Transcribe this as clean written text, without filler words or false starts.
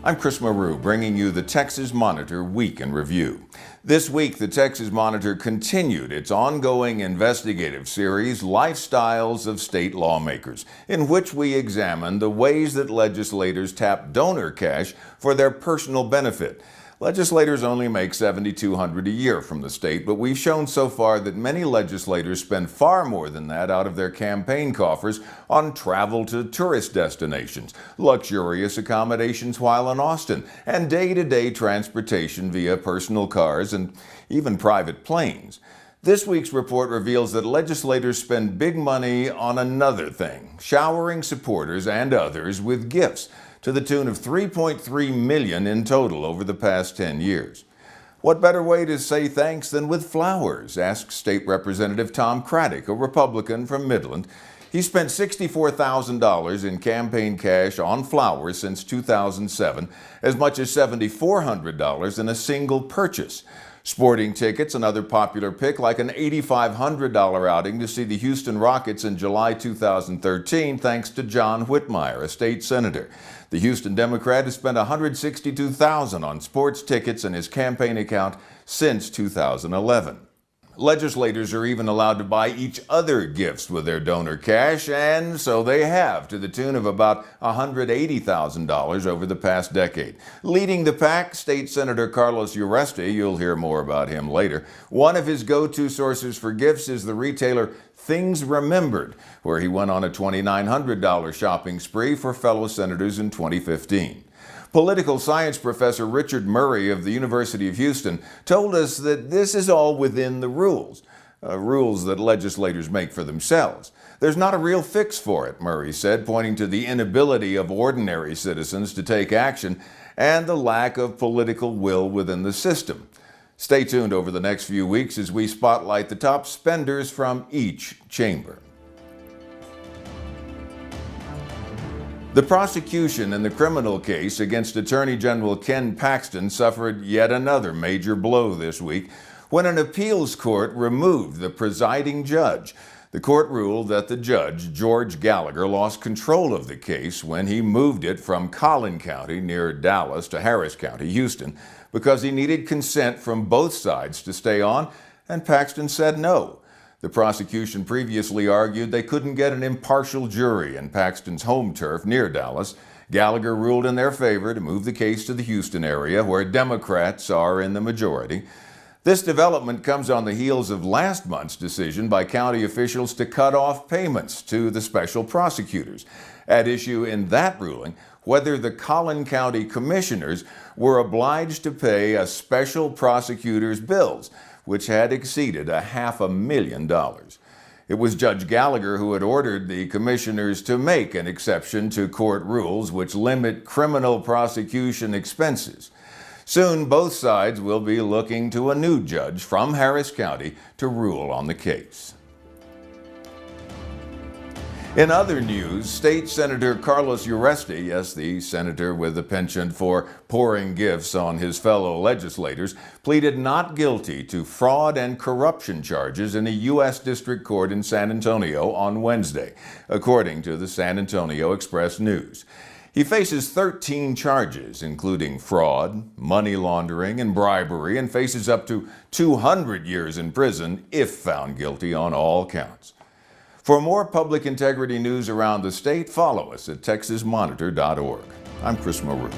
I'm Chris Marrou, bringing you the Texas Monitor Week in Review. This week, the Texas Monitor continued its ongoing investigative series, Lifestyles of State Lawmakers, in which we examine the ways that legislators tap donor cash for their personal benefit. Legislators only make $7,200 a year from the state, but we've shown so far that many legislators spend far more than that out of their campaign coffers on travel to tourist destinations, luxurious accommodations while in Austin, and day-to-day transportation via personal cars and even private planes. This week's report reveals that legislators spend big money on another thing, showering supporters and others with gifts, to the tune of $3.3 million in total over the past 10 years. What better way to say thanks than with flowers, asked State Representative Tom Craddick, a Republican from Midland. He spent $64,000 in campaign cash on flowers since 2007, as much as $7,400 in a single purchase. Sporting tickets, another popular pick, like an $8,500 outing to see the Houston Rockets in July 2013, thanks to John Whitmire, a state senator. The Houston Democrat has spent $162,000 on sports tickets in his campaign account since 2011. Legislators are even allowed to buy each other gifts with their donor cash, and so they have, to the tune of about $180,000 over the past decade. Leading the pack, State Senator Carlos Uresti, you'll hear more about him later. One of his go-to sources for gifts is the retailer Things Remembered, where he went on a $2,900 shopping spree for fellow senators in 2015. Political science professor Richard Murray of the University of Houston told us that this is all within the rules that legislators make for themselves. There's not a real fix for it, Murray said, pointing to the inability of ordinary citizens to take action and the lack of political will within the system. Stay tuned over the next few weeks as we spotlight the top spenders from each chamber. The prosecution in the criminal case against Attorney General Ken Paxton suffered yet another major blow this week when an appeals court removed the presiding judge. The court ruled that the judge, George Gallagher, lost control of the case when he moved it from Collin County near Dallas to Harris County, Houston, because he needed consent from both sides to stay on, and Paxton said no. The prosecution previously argued they couldn't get an impartial jury in Paxton's home turf near Dallas. Gallagher ruled in their favor to move the case to the Houston area, where Democrats are in the majority. This development comes on the heels of last month's decision by county officials to cut off payments to the special prosecutors. At issue in that ruling, whether the Collin County commissioners were obliged to pay a special prosecutor's bills, which had exceeded $500,000. It was Judge Gallagher who had ordered the commissioners to make an exception to court rules which limit criminal prosecution expenses. Soon, both sides will be looking to a new judge from Harris County to rule on the case. In other news, State Senator Carlos Uresti, yes, the senator with a penchant for pouring gifts on his fellow legislators, pleaded not guilty to fraud and corruption charges in a U.S. District Court in San Antonio on Wednesday, according to the San Antonio Express-News. He faces 13 charges, including fraud, money laundering, and bribery, and faces up to 200 years in prison if found guilty on all counts. For more public integrity news around the state, follow us at texasmonitor.org. I'm Chris Marrou.